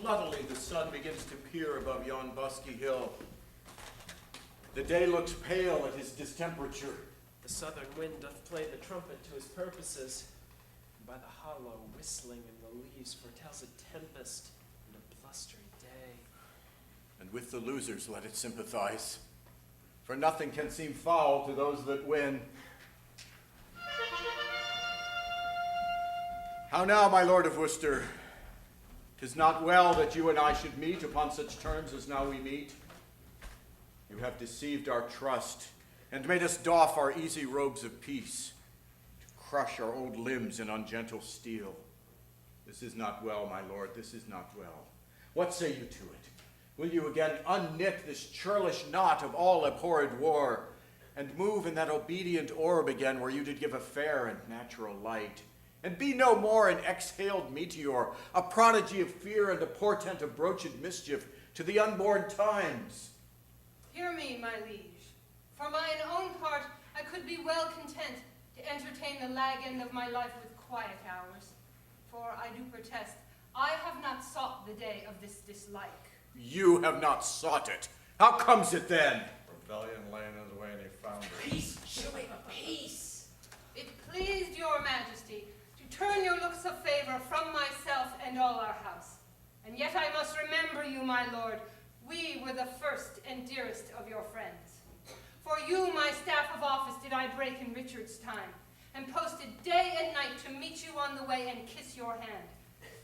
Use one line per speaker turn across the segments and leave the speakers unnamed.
bloodily the sun begins to peer above yon busky hill. The day looks pale at his distemperature.
The southern wind doth play the trumpet to his purposes, and by the hollow whistling in the leaves foretells a tempest and a blustery day.
And with the losers let it sympathize, for nothing can seem foul to those that win. How now, my lord of Worcester? 'Tis not well that you and I should meet upon such terms as now we meet. You have deceived our trust, and made us doff our easy robes of peace, to crush our old limbs in ungentle steel. This is not well, my lord, this is not well. What say you to it? Will you again unknit this churlish knot of all abhorred war, and move in that obedient orb again where you did give a fair and natural light, and be no more an exhaled meteor, a prodigy of fear and a portent of broached mischief to the unborn times?
Hear me, my liege. For mine own part, I could be well content to entertain the lag end of my life with quiet hours. For I do protest, I have not sought the day of this dislike.
You have not sought it. How comes it then?
Rebellion lay in his way and he found it.
Peace, Shuey, peace!
It pleased your majesty to turn your looks of favor from myself and all our house. And yet I must remember you, my lord, we were the first and dearest of your friends. For you, my staff of office, did I break in Richard's time, and posted day and night to meet you on the way and kiss your hand,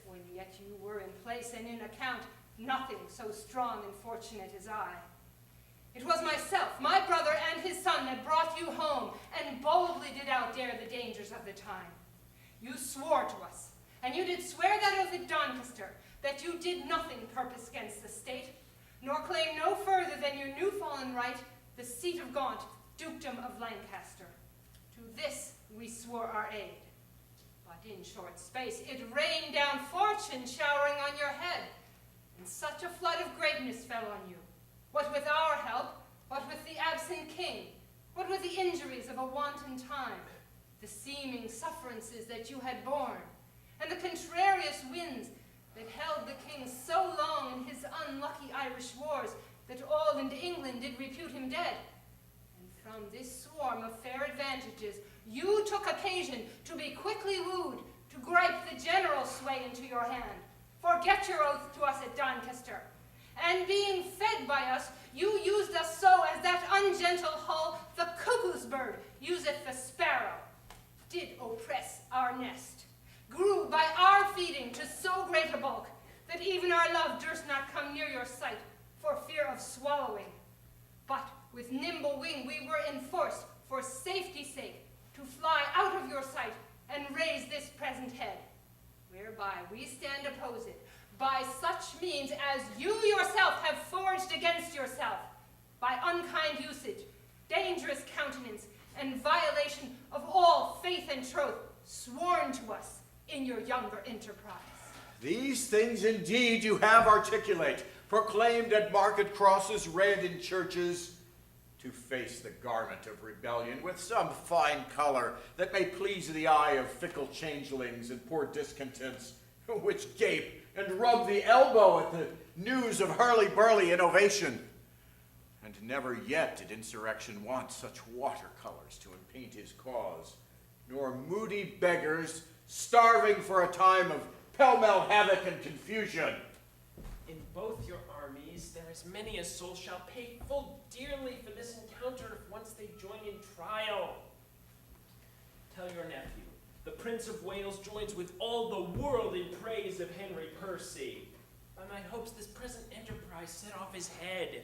when yet you were in place and in account, nothing so strong and fortunate as I. It was myself, my brother, and his son that brought you home, and boldly did outdare the dangers of the time. You swore to us, and you did swear that oath at Doncaster, that you did nothing purpose against the state, nor claim no further than your new-fallen right, the seat of Gaunt, dukedom of Lancaster. To this we swore our aid. But in short space it rained down fortune showering on your head, and such a flood of greatness fell on you. What with our help, what with the absent king, what with the injuries of a wanton time, the seeming sufferances that you had borne, and the contrarious winds that held the king so long in his unlucky Irish wars that all in England did repute him dead. And from this swarm of fair advantages you took occasion to be quickly wooed, to gripe the general sway into your hand. Forget your oath to us at Doncaster. And being fed by us, you used us so as that ungentle hull, the cuckoo's bird, useth the sparrow, did oppress our nest, grew by our feeding to so great a bulk, that even our love durst not come near your sight, for fear of swallowing. But with nimble wing we were enforced, for safety's sake, to fly out of your sight, and raise this present head, whereby we stand opposed, by such means as you yourself have forged against yourself, by unkind usage, dangerous countenance, and violation of all faith and troth sworn to us in your younger enterprise.
These things indeed you have articulate, proclaimed at market crosses, read in churches, to face the garment of rebellion with some fine color that may please the eye of fickle changelings and poor discontents, which gape and rub the elbow at the news of hurly-burly innovation. And never yet did insurrection want such watercolors to paint his cause, nor moody beggars starving for a time of pell-mell havoc and confusion.
In both your armies there is many a soul shall pay full dearly for this encounter if once they join in trial. Tell your nephew, the Prince of Wales joins with all the world in praise of Henry Percy. By my hopes this present enterprise set off his head.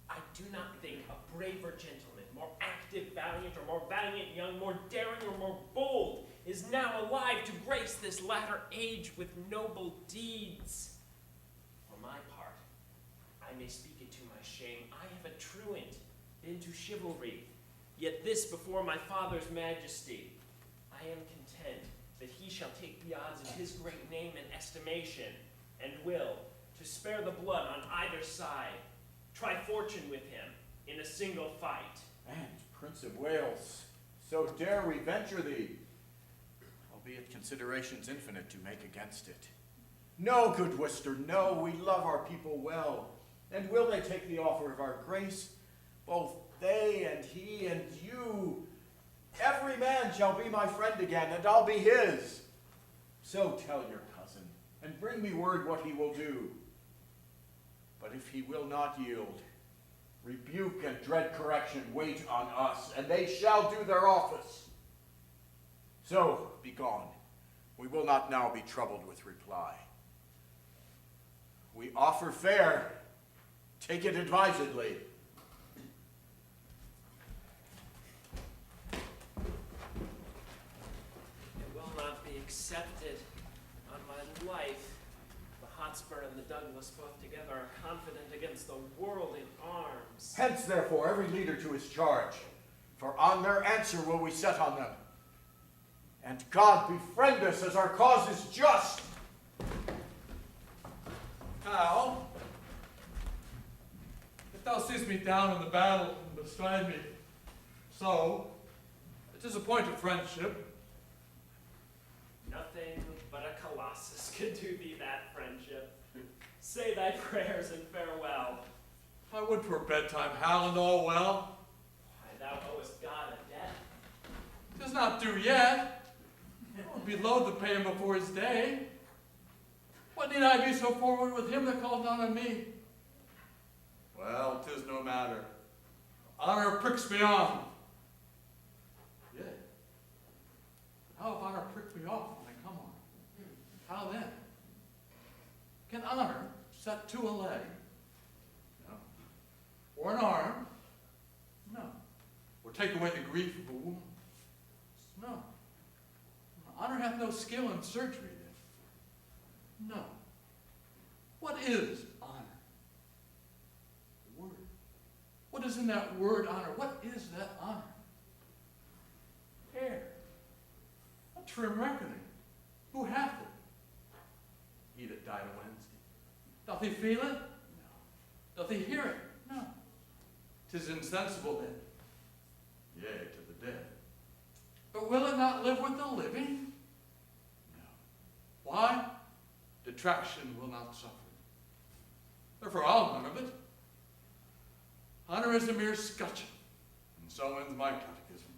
I do not think a braver gentleman, more active, valiant, or more valiant young, more daring, or more bold, is now alive to grace this latter age with noble deeds. For my part, I may speak it to my shame, I have a truant, been to chivalry, yet this before my father's majesty. I am content that he shall take the odds in his great name and estimation, and will, to spare the blood on either side, try fortune with him in a single fight.
And, Prince of Wales, so dare we venture thee, albeit considerations infinite to make against it. No, good Worcester, no, we love our people well. And will they take the offer of our grace? Both they and he and you. Every man shall be my friend again, and I'll be his. So tell your cousin, and bring me word what he will do. But if he will not yield, rebuke and dread correction wait on us, and they shall do their office. So, be gone. We will not now be troubled with reply. We offer fair. Take it advisedly.
It will not be accepted on my life. The Hotspur and the Douglas both together are confident against the world in arms.
Hence, therefore, every leader to his charge, for on their answer will we set on them. And God befriend us as our cause is just.
Hal, if thou seest me down in the battle and bestride me, so, it is a point of friendship.
Nothing but a colossus could do thee that friendship. Say thy prayers and farewell.
I would 'twere bedtime, Hal, and all well.
Why, thou owest God a debt.
'Tis not due yet. It would be loath to pay him before his day. What need I be so forward with him that called not on me? Well, 'tis no matter. Honor pricks me on. Yea. How if honor prick me off when I come on? How then? Can honor set to a leg? No. Or an arm? No. Or take away the grief of a wound? No. Honor hath no skill in surgery, then. No. What is honor? The word. What is in that word honor? What is that honor? Air. A trim reckoning. Who hath it? He that died a Wednesday. Doth he feel it? No. Doth he hear it? No. 'Tis insensible then. Yea, to the dead. But will it not live with the living? No. Why? Detraction will not suffer. Therefore I'll none of it. Honor is a mere scutcheon, and so ends my catechism.